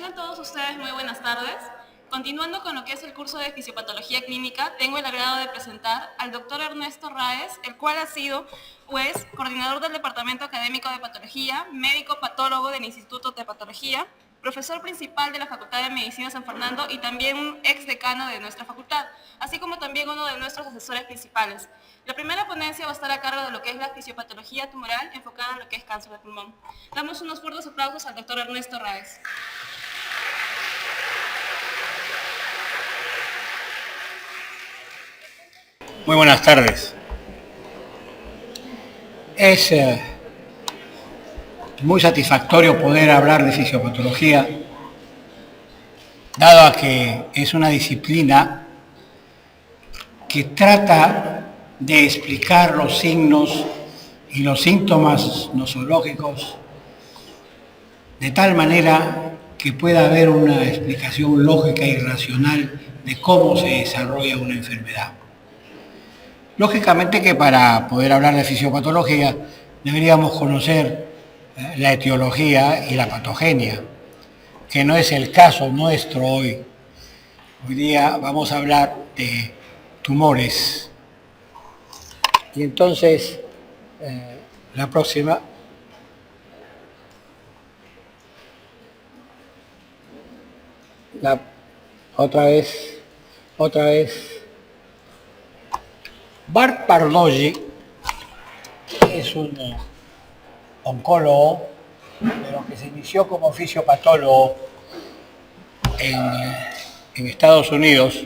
Tengan todos ustedes muy buenas tardes. Continuando con lo que es el curso de Fisiopatología Clínica, tengo el agrado de presentar al doctor Ernesto Raez, el cual ha sido, coordinador del Departamento Académico de Patología, médico patólogo del Instituto de Patología, profesor principal de la Facultad de Medicina San Fernando y también un ex decano de nuestra facultad, así como también uno de nuestros asesores principales. La primera ponencia va a estar a cargo de lo que es la fisiopatología tumoral enfocada en lo que es cáncer de pulmón. Damos unos fuertes aplausos al doctor Ernesto Raez. Muy buenas tardes. Es muy satisfactorio poder hablar de fisiopatología, dado a que es una disciplina que trata de explicar los signos y los síntomas nosológicos de tal manera que pueda haber una explicación lógica y racional de cómo se desarrolla una enfermedad. Lógicamente que para poder hablar de fisiopatología deberíamos conocer la etiología y la patogenia, que no es el caso nuestro hoy. Hoy día vamos a hablar de tumores. Y entonces, la próxima. Otra vez. Bart Barloggi es un oncólogo, pero que se inició como fisiopatólogo en Estados Unidos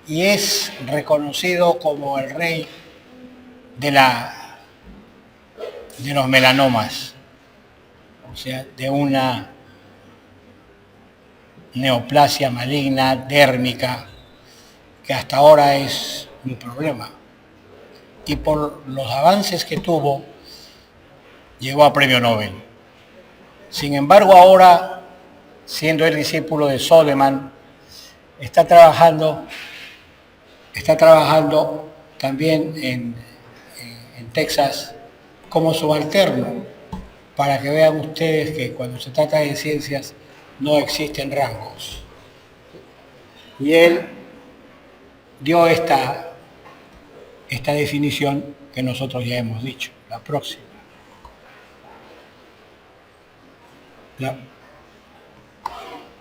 y es reconocido como el rey de los melanomas, o sea, de una neoplasia maligna dérmica que hasta ahora es un problema. Y por los avances que tuvo, llegó a premio Nobel. Sin embargo, ahora, siendo el discípulo de Soleman, está trabajando también en Texas como subalterno, para que vean ustedes que cuando se trata de ciencias no existen rangos. Y él dio esta definición que nosotros ya hemos dicho. La próxima.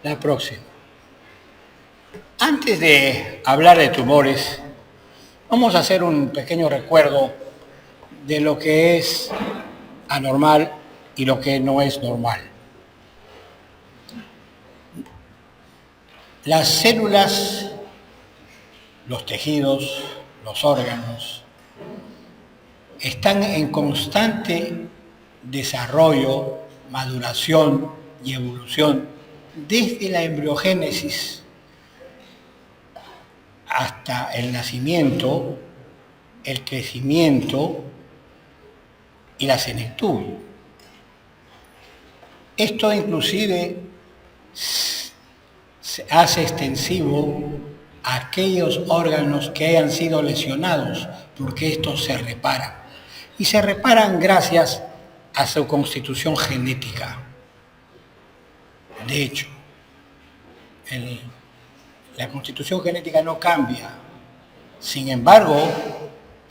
La próxima. Antes de hablar de tumores, vamos a hacer un pequeño recuerdo de lo que es anormal y lo que no es normal. Las células, los tejidos, los órganos, están en constante desarrollo, maduración y evolución desde la embriogénesis hasta el nacimiento, el crecimiento y la senectud. Esto inclusive se hace extensivo a aquellos órganos que hayan sido lesionados, porque estos se reparan. Y se reparan gracias a su constitución genética. De hecho, la constitución genética no cambia. Sin embargo,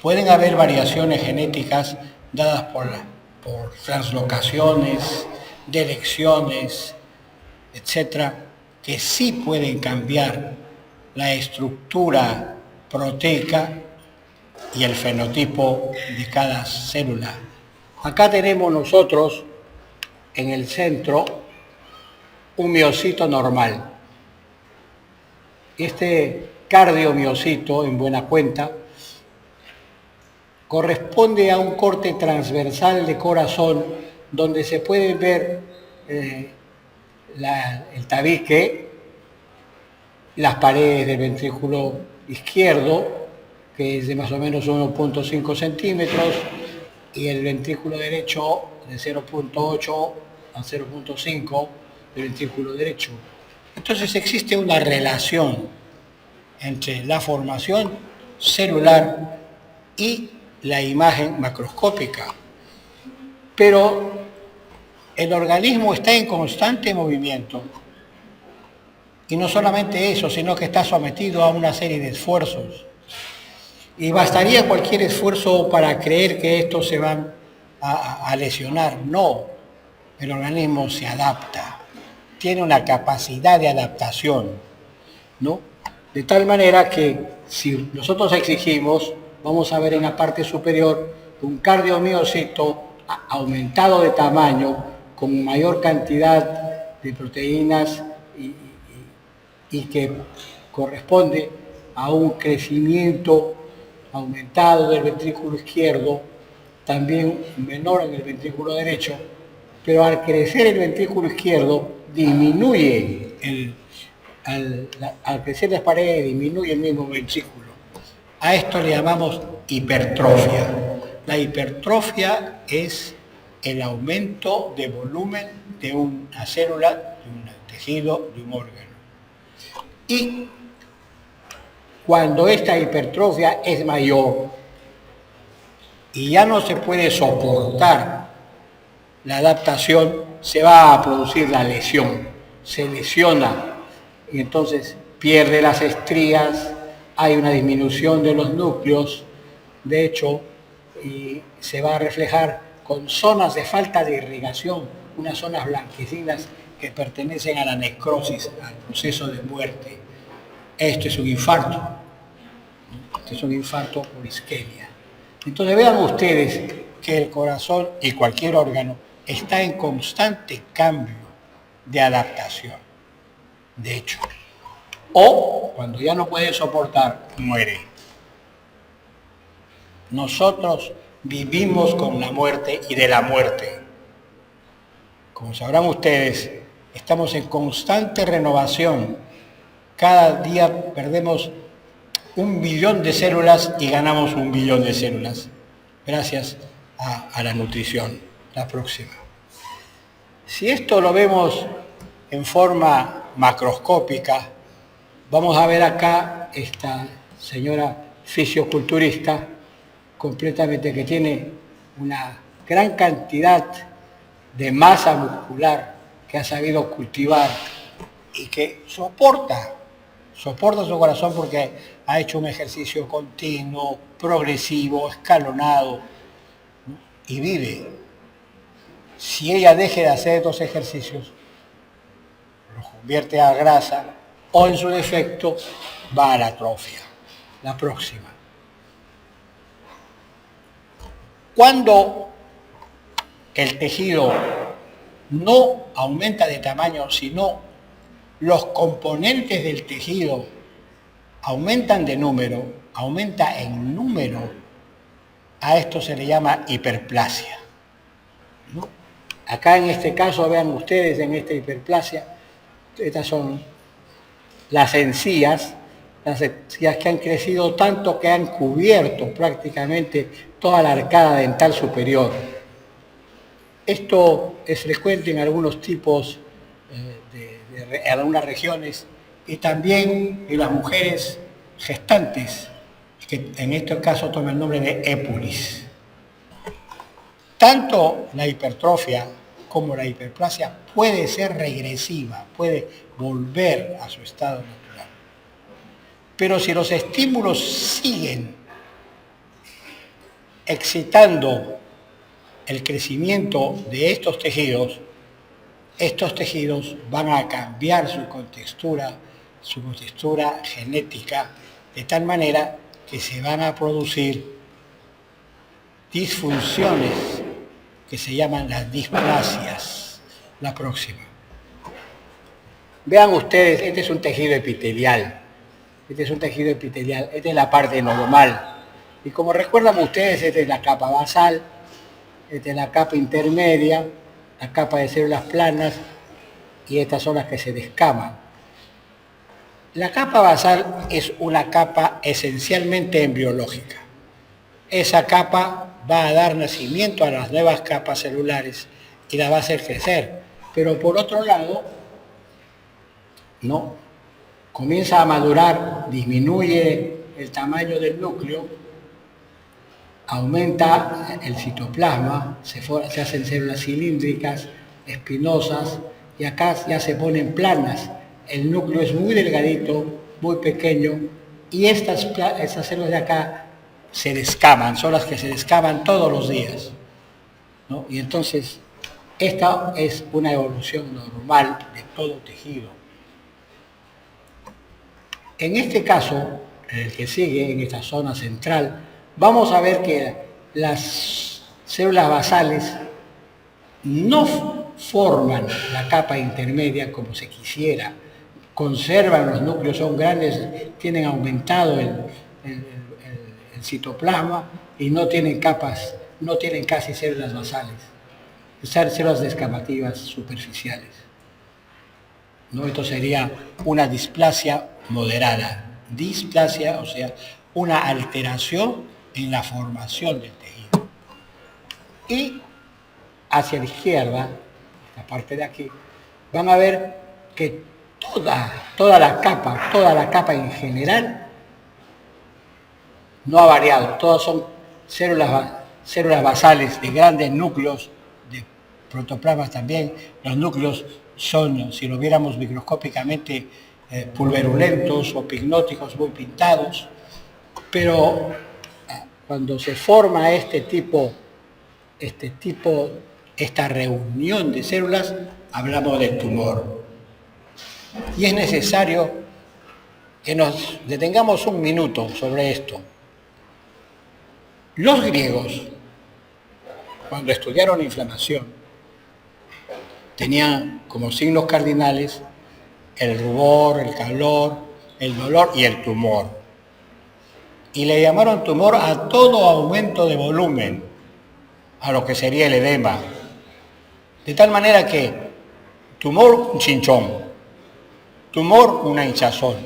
pueden haber variaciones genéticas dadas por translocaciones, delecciones, etcétera, que sí pueden cambiar la estructura proteica y el fenotipo de cada célula. Acá tenemos nosotros en el centro un miocito normal. Este cardiomiocito, en buena cuenta, corresponde a un corte transversal de corazón donde se puede ver el tabique, las paredes del ventrículo izquierdo, que es de más o menos 1.5 centímetros, y el ventrículo derecho de 0.8 a 0.5 del ventrículo derecho. Entonces existe una relación entre la formación celular y la imagen macroscópica. Pero el organismo está en constante movimiento Y no solamente eso, sino que está sometido a una serie de esfuerzos. Y bastaría cualquier esfuerzo para creer que estos se van a lesionar. No, el organismo se adapta, tiene una capacidad de adaptación, ¿no? De tal manera que si nosotros exigimos, vamos a ver en la parte superior un cardiomiocito aumentado de tamaño, con mayor cantidad de proteínas y que corresponde a un crecimiento aumentado del ventrículo izquierdo, también menor en el ventrículo derecho, pero al crecer el ventrículo izquierdo disminuye, al crecer las paredes disminuye el mismo ventrículo. A esto le llamamos hipertrofia. La hipertrofia es el aumento de volumen de una célula, de un tejido, de un órgano. Y cuando esta hipertrofia es mayor y ya no se puede soportar la adaptación, se va a producir la lesión, se lesiona y entonces pierde las estrías, hay una disminución de los núcleos, de hecho, y se va a reflejar con zonas de falta de irrigación, unas zonas blanquecinas que pertenecen a la necrosis, al proceso de muerte. Esto es un infarto. Este es un infarto por isquemia. Entonces vean ustedes que el corazón y cualquier órgano está en constante cambio de adaptación. De hecho, o cuando ya no puede soportar, muere. Nosotros vivimos con la muerte y de la muerte. Como sabrán ustedes, estamos en constante renovación. Cada día perdemos 1 billón de células y ganamos 1 billón de células, gracias a la nutrición. La próxima. Si esto lo vemos en forma macroscópica, vamos a ver acá esta señora fisioculturista completamente que tiene una gran cantidad de masa muscular que ha sabido cultivar y que soporta su corazón porque ha hecho un ejercicio continuo, progresivo, escalonado, ¿no? Y vive. Si ella deje de hacer estos ejercicios, los convierte a grasa o en su defecto va a la atrofia. La próxima. Cuando el tejido no aumenta de tamaño, sino los componentes del tejido aumentan de número, aumenta en número, a esto se le llama hiperplasia, ¿no? Acá en este caso, vean ustedes, en esta hiperplasia, estas son las encías que han crecido tanto que han cubierto prácticamente toda la arcada dental superior. Esto es frecuente en algunos tipos en algunas regiones y también en las mujeres gestantes, que en este caso toma el nombre de épulis. Tanto la hipertrofia como la hiperplasia puede ser regresiva, puede volver a su estado natural. Pero si los estímulos siguen excitando el crecimiento de estos tejidos van a cambiar su contextura genética, de tal manera que se van a producir disfunciones que se llaman las displasias. La próxima. Vean ustedes, este es un tejido epitelial. Esta es la parte normal. Y como recuerdan ustedes, esta es la capa basal, esta es la capa intermedia, la capa de células planas, y estas son las que se descaman. La capa basal es una capa esencialmente embriológica. Esa capa va a dar nacimiento a las nuevas capas celulares y la va a hacer crecer. Pero por otro lado, no, comienza a madurar, disminuye el tamaño del núcleo, aumenta el citoplasma, se hacen células cilíndricas, espinosas, y acá ya se ponen planas, el núcleo es muy delgadito, muy pequeño, y estas células de acá se descaman, son las que se descaman todos los días, ¿no? Y entonces, esta es una evolución normal de todo tejido. En este caso, en el que sigue, en esta zona central, vamos a ver que las células basales no forman la capa intermedia como se quisiera, conservan los núcleos, son grandes, tienen aumentado el citoplasma y no tienen capas, no tienen casi células basales, células descamativas superficiales, ¿no? Esto sería una displasia moderada. Displasia, o sea, una alteración en la formación del tejido. Y hacia la izquierda, esta parte de aquí, van a ver que toda la capa en general no ha variado. Todas son células basales de grandes núcleos, de protoplasmas también. Los núcleos son, si lo viéramos microscópicamente, pulverulentos o pignóticos, muy pintados, pero cuando se forma esta reunión de células, hablamos del tumor. Y es necesario que nos detengamos un minuto sobre esto. Los griegos, cuando estudiaron la inflamación, tenían como signos cardinales el rubor, el calor, el dolor y el tumor. Y le llamaron tumor a todo aumento de volumen, a lo que sería el edema. De tal manera que tumor, un chinchón, tumor, una hinchazón,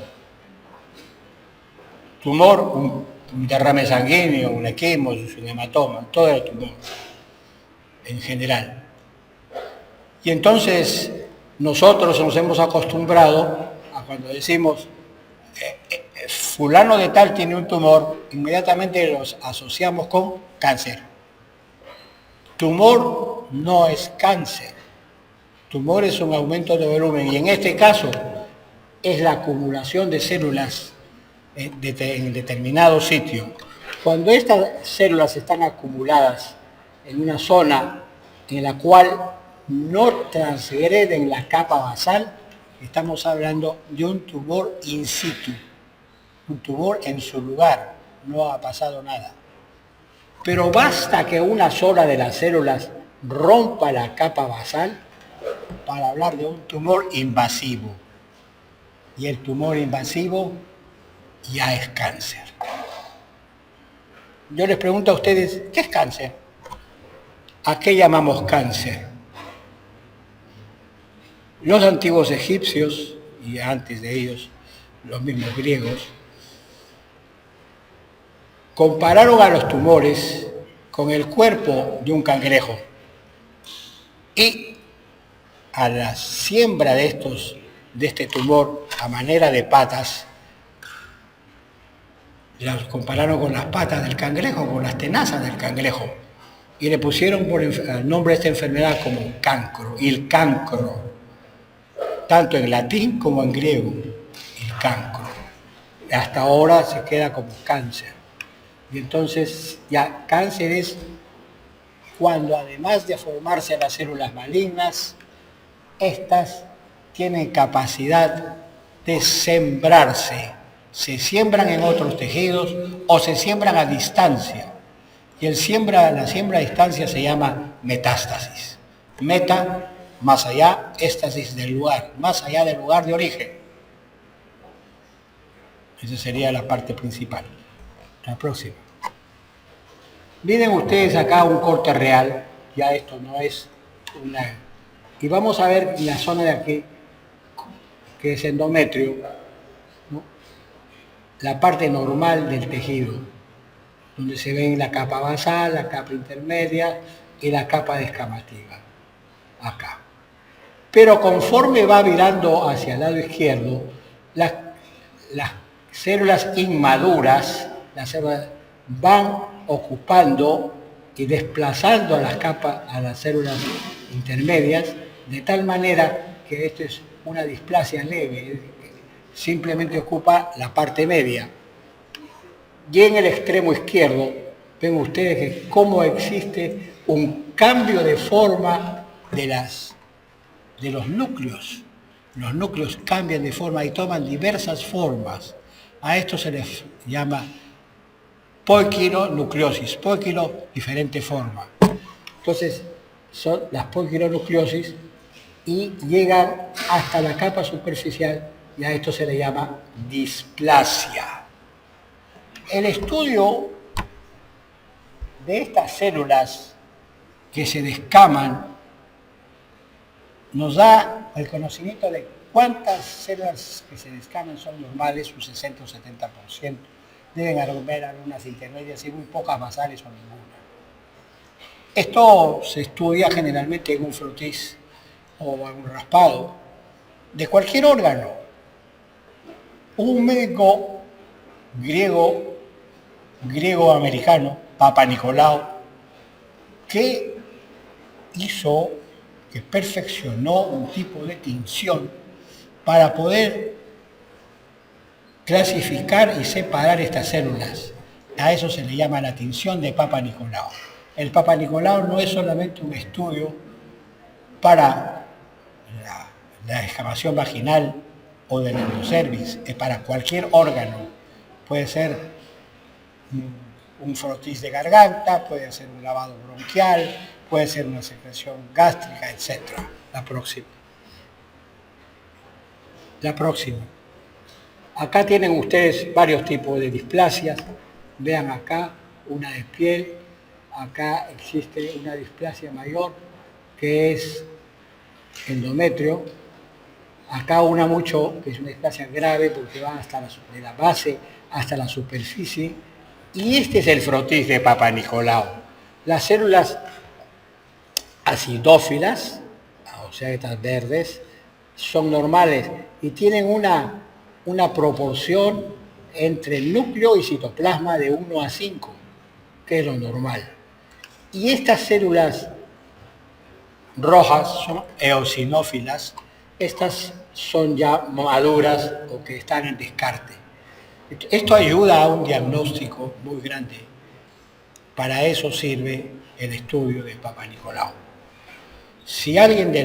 tumor, un derrame sanguíneo, un equimosis, un hematoma, todo era tumor, en general. Y entonces nosotros nos hemos acostumbrado a cuando decimos fulano de tal tiene un tumor, inmediatamente los asociamos con cáncer. Tumor no es cáncer, tumor es un aumento de volumen y en este caso es la acumulación de células en determinado sitio. Cuando estas células están acumuladas en una zona en la cual no transgreden la capa basal, estamos hablando de un tumor in situ, un tumor en su lugar, no ha pasado nada. Pero basta que una sola de las células rompa la capa basal para hablar de un tumor invasivo. Y el tumor invasivo ya es cáncer. Yo les pregunto a ustedes, ¿qué es cáncer? ¿A qué llamamos cáncer? Los antiguos egipcios, y antes de ellos los mismos griegos, compararon a los tumores con el cuerpo de un cangrejo y a la siembra de este tumor a manera de patas, las compararon con las patas del cangrejo, con las tenazas del cangrejo, y le pusieron por el nombre de esta enfermedad como cancro, el cancro, tanto en latín como en griego, el cancro. Hasta ahora se queda como cáncer. Y entonces ya cáncer es cuando además de formarse las células malignas, estas tienen capacidad de sembrarse. Se siembran en otros tejidos o se siembran a distancia. Y la siembra a distancia se llama metástasis. Meta, más allá, éstasis del lugar, más allá del lugar de origen. Esa sería la parte principal. La próxima. Miren ustedes acá un corte real, ya esto no es una... Y vamos a ver la zona de aquí, que es endometrio, ¿no? La parte normal del tejido, donde se ven la capa basal, la capa intermedia y la capa descamativa, acá. Pero conforme va virando hacia el lado izquierdo, las células inmaduras, las células van ocupando y desplazando a las células intermedias, de tal manera que esto es una displasia leve, simplemente ocupa la parte media. Y en el extremo izquierdo ven ustedes que cómo existe un cambio de forma de los núcleos. Los núcleos cambian de forma y toman diversas formas. A esto se les llama poiquilonucleosis. Poiquilo, diferente forma. Entonces, son las poiquilonucleosis y llegan hasta la capa superficial y a esto se le llama displasia. El estudio de estas células que se descaman nos da el conocimiento de cuántas células que se descaman son normales, un 60 o 70%. Deben haber algunas intermedias y muy pocas basales o ninguna. Esto se estudia generalmente en un frotis o en un raspado de cualquier órgano. Un médico griego-americano, Papa Nicolau, que perfeccionó un tipo de tinción para poder clasificar y separar estas células. A eso se le llama la tinción de Papa Nicolau. El Papa Nicolau no es solamente un estudio para la excavación vaginal o del endocervix, es para cualquier órgano. Puede ser un frotis de garganta, puede ser un lavado bronquial, puede ser una secreción gástrica, etc. La próxima. Acá tienen ustedes varios tipos de displasias. Vean acá una de piel. Acá existe una displasia mayor que es endometrio. Acá una que es una displasia grave porque va de la base hasta la superficie. Y este es el frotis de Papa Nicolau. Las células acidófilas, o sea, estas verdes, son normales y tienen una proporción entre el núcleo y citoplasma de 1 a 5, que es lo normal. Y estas células rojas son eosinófilas, estas son ya maduras o que están en descarte. Esto ayuda a un diagnóstico muy grande. Para eso sirve el estudio de Papa Nicolau. Si alguien de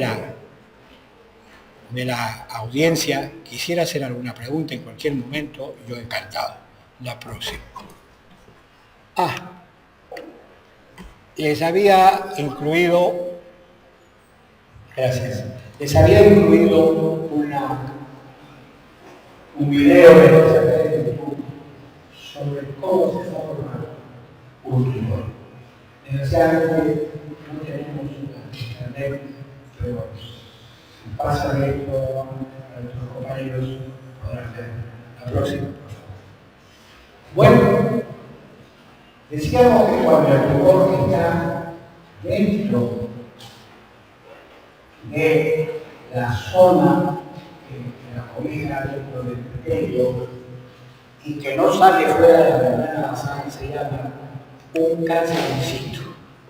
la audiencia quisiera hacer alguna pregunta en cualquier momento, yo encantado. La próxima. Les había incluido un video de YouTube sobre cómo se forma un tumor. Desgraciadamente no tenemos internet, pero si pasa esto a nuestros compañeros podrán ver. La próxima, por favor. Bueno, decíamos que cuando el tumor está dentro de la zona que la cobija dentro del epitelio y que no sale fuera de la membrana basal, se llama un cáncer in situ.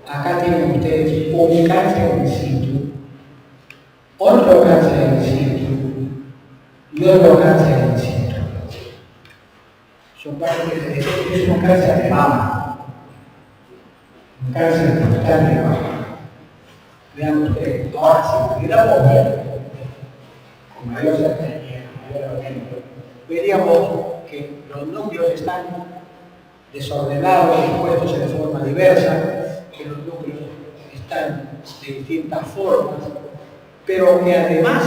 Acá tienen ustedes un cáncer in situ, otro cáncer in situ y otro cáncer in situ. Son es un cáncer de mama, un cáncer total de mama. Vean ustedes, ahora si pudiéramos ver con mayor cercanía, mayor aumento, veríamos que los núcleos están desordenados, dispuestos en forma diversa, que los núcleos están de distintas formas, pero que además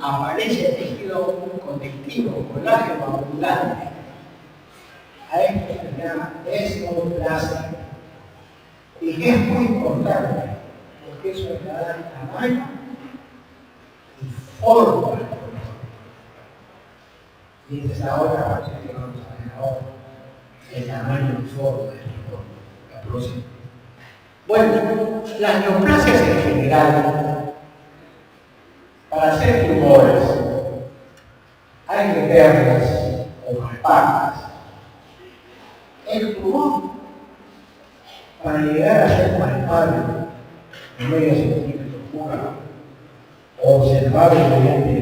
aparece tejido conectivo, colágeno abundante. A esto se llama escleroplasia, y que es muy importante, porque eso le da tamaño y forma. Y esta es la otra parte que vamos a ver ahora, el tamaño y forma del tumor. La próxima. Bueno, las neoplasias en general, para hacer tumores, hay que verlas o palparlas. El tumor, para llegar a ser palpable, de medio centímetro cúbico, o observable mediante